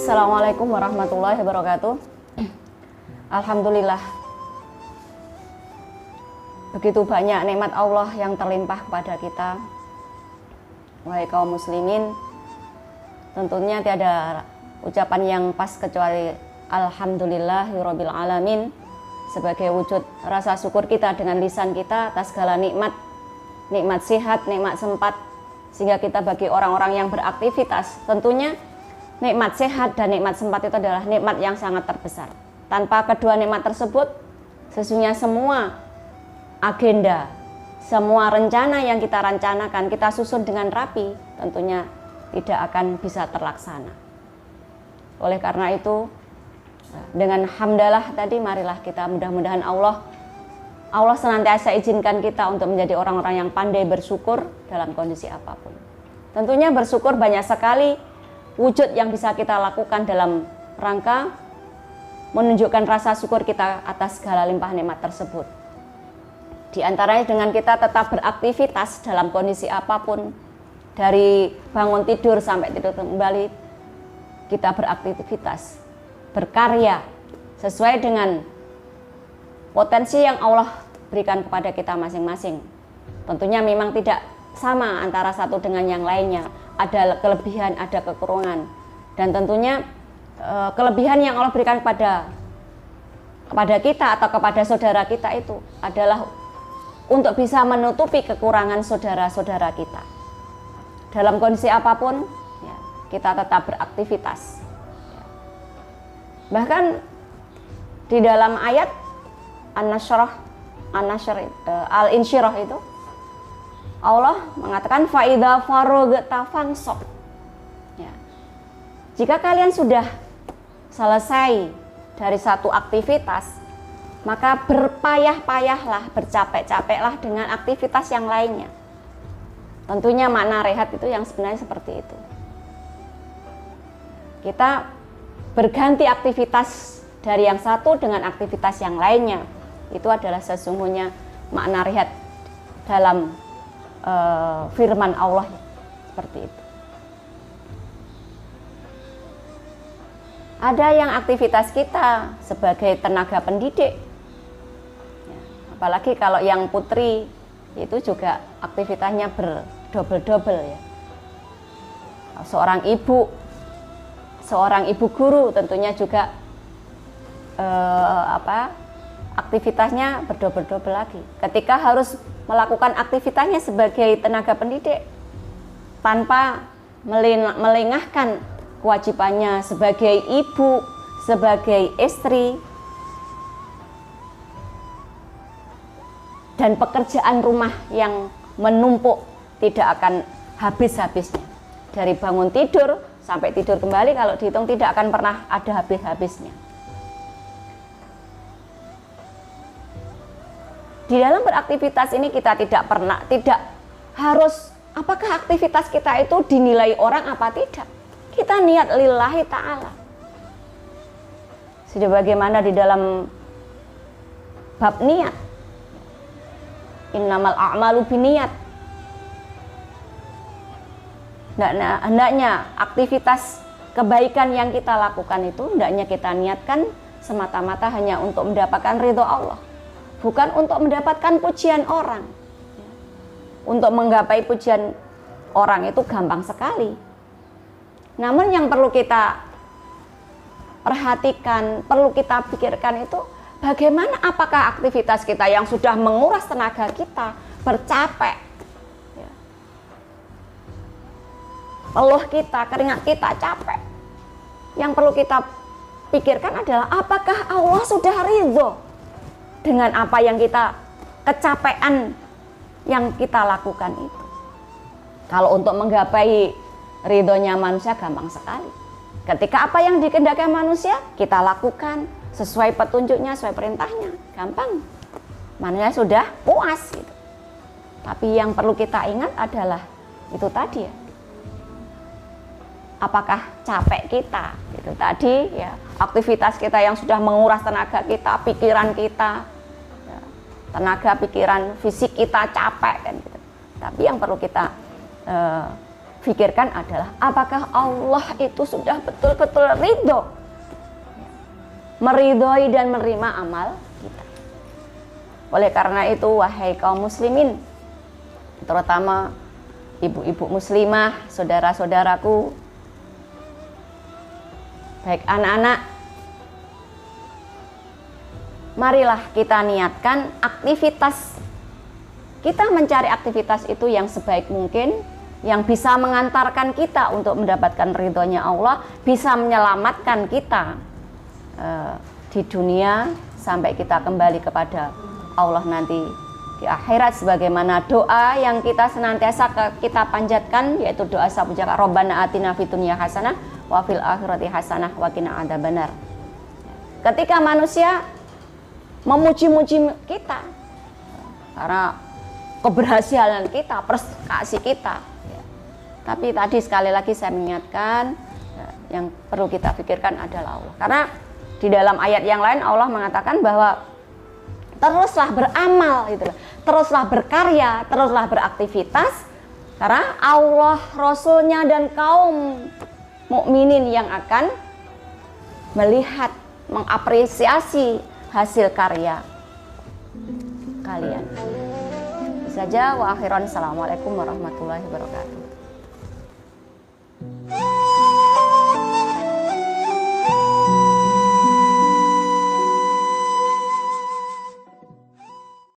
Assalamualaikum warahmatullahi wabarakatuh. Alhamdulillah, begitu banyak nikmat Allah yang terlimpah kepada kita. Wahai kaum muslimin, tentunya tiada ucapan yang pas kecuali alhamdulillahirabbil alamin, sebagai wujud rasa syukur kita dengan lisan kita atas segala nikmat, nikmat sehat, nikmat sempat, sehingga kita bagi orang-orang yang beraktivitas. Tentunya nikmat sehat dan nikmat sempat itu adalah nikmat yang sangat terbesar. Tanpa kedua nikmat tersebut, sesungguhnya semua agenda, semua rencana yang kita rencanakan, kita susun dengan rapi, tentunya tidak akan bisa terlaksana. Oleh karena itu, dengan hamdalah tadi, marilah kita mudah-mudahan Allah senantiasa izinkan kita untuk menjadi orang-orang yang pandai bersyukur dalam kondisi apapun. Tentunya bersyukur banyak sekali wujud yang bisa kita lakukan dalam rangka menunjukkan rasa syukur kita atas segala limpah nikmat tersebut. Di antaranya dengan kita tetap beraktivitas dalam kondisi apapun, dari bangun tidur sampai tidur kembali, kita beraktivitas, berkarya sesuai dengan potensi yang Allah berikan kepada kita masing-masing. Tentunya memang tidak sama antara satu dengan yang lainnya, ada kelebihan, ada kekurangan, dan tentunya kelebihan yang Allah berikan kepada kita atau kepada saudara kita itu adalah untuk bisa menutupi kekurangan saudara-saudara kita. Dalam kondisi apapun, ya, kita tetap beraktivitas. Bahkan di dalam ayat Al-Insyirah itu Allah mengatakan faidza faragta fansab. Ya. Jika kalian sudah selesai dari satu aktivitas, maka berpayah-payahlah, bercapek-capeklah dengan aktivitas yang lainnya. Tentunya makna rehat itu yang sebenarnya seperti itu. Kita berganti aktivitas dari yang satu dengan aktivitas yang lainnya. Itu adalah sesungguhnya makna rehat dalam firman Allah, seperti itu. Ada yang aktivitas kita sebagai tenaga pendidik, ya, apalagi kalau yang putri itu juga aktivitasnya berdobel-dobel, ya. Seorang ibu guru tentunya juga aktivitasnya berdobel-dobel lagi. Ketika harus melakukan aktivitasnya sebagai tenaga pendidik tanpa melengahkan kewajibannya sebagai ibu, sebagai istri, dan pekerjaan rumah yang menumpuk tidak akan habis-habisnya. Dari bangun tidur sampai tidur kembali, kalau dihitung tidak akan pernah ada habis-habisnya. Di dalam beraktivitas ini kita tidak harus apakah aktivitas kita itu dinilai orang apa tidak. Kita niat lillahi ta'ala. Sudah bagaimana di dalam bab niat. Innamal a'malu biniyat. Hendaknya aktivitas kebaikan yang kita lakukan itu hendaknya kita niatkan semata-mata hanya untuk mendapatkan ridho Allah. Bukan untuk mendapatkan pujian orang. Untuk menggapai pujian orang itu gampang sekali. Namun yang perlu kita perhatikan, perlu kita pikirkan itu bagaimana, apakah aktivitas kita yang sudah menguras tenaga kita, bercapek, ya, peluh kita, keringat kita capek. Yang perlu kita pikirkan adalah apakah Allah sudah ridho dengan apa yang kita, kecapean yang kita lakukan itu. Kalau untuk menggapai ridhonya manusia gampang sekali. Ketika apa yang dikehendaki manusia kita lakukan sesuai petunjuknya, sesuai perintahnya, gampang. Manusia sudah puas gitu. Tapi yang perlu kita ingat adalah itu tadi, ya. Apakah capek kita itu tadi, ya, aktivitas kita yang sudah menguras tenaga kita, pikiran kita, ya, tenaga pikiran fisik kita capek kan gitu. Tapi yang perlu kita pikirkan adalah apakah Allah itu sudah betul-betul ridho, meridhoi dan menerima amal kita. Oleh karena itu, wahai kaum muslimin, terutama ibu-ibu muslimah, saudara-saudaraku, baik anak-anak, marilah kita niatkan aktivitas. Kita mencari aktivitas itu yang sebaik mungkin, yang bisa mengantarkan kita untuk mendapatkan ridhonya Allah, bisa menyelamatkan kita di dunia sampai kita kembali kepada Allah nanti di akhirat, sebagaimana doa yang kita senantiasa kita panjatkan, yaitu doa sapujaka Rabbana atina fid dunya hasanah wa fil akhirati hasanah wa qina adzabannar. Ketika manusia memuji-muji kita karena keberhasilan kita, prestasi kita, ya. Tapi tadi sekali lagi saya mengingatkan, yang perlu kita pikirkan adalah Allah. Karena di dalam ayat yang lain Allah mengatakan bahwa teruslah beramal, gitu, teruslah berkarya, teruslah beraktivitas, karena Allah, Rasulnya dan kaum mukminin yang akan melihat, mengapresiasi hasil karya kalian. Saja wa akhiran, assalamualaikum warahmatullahi wabarakatuh.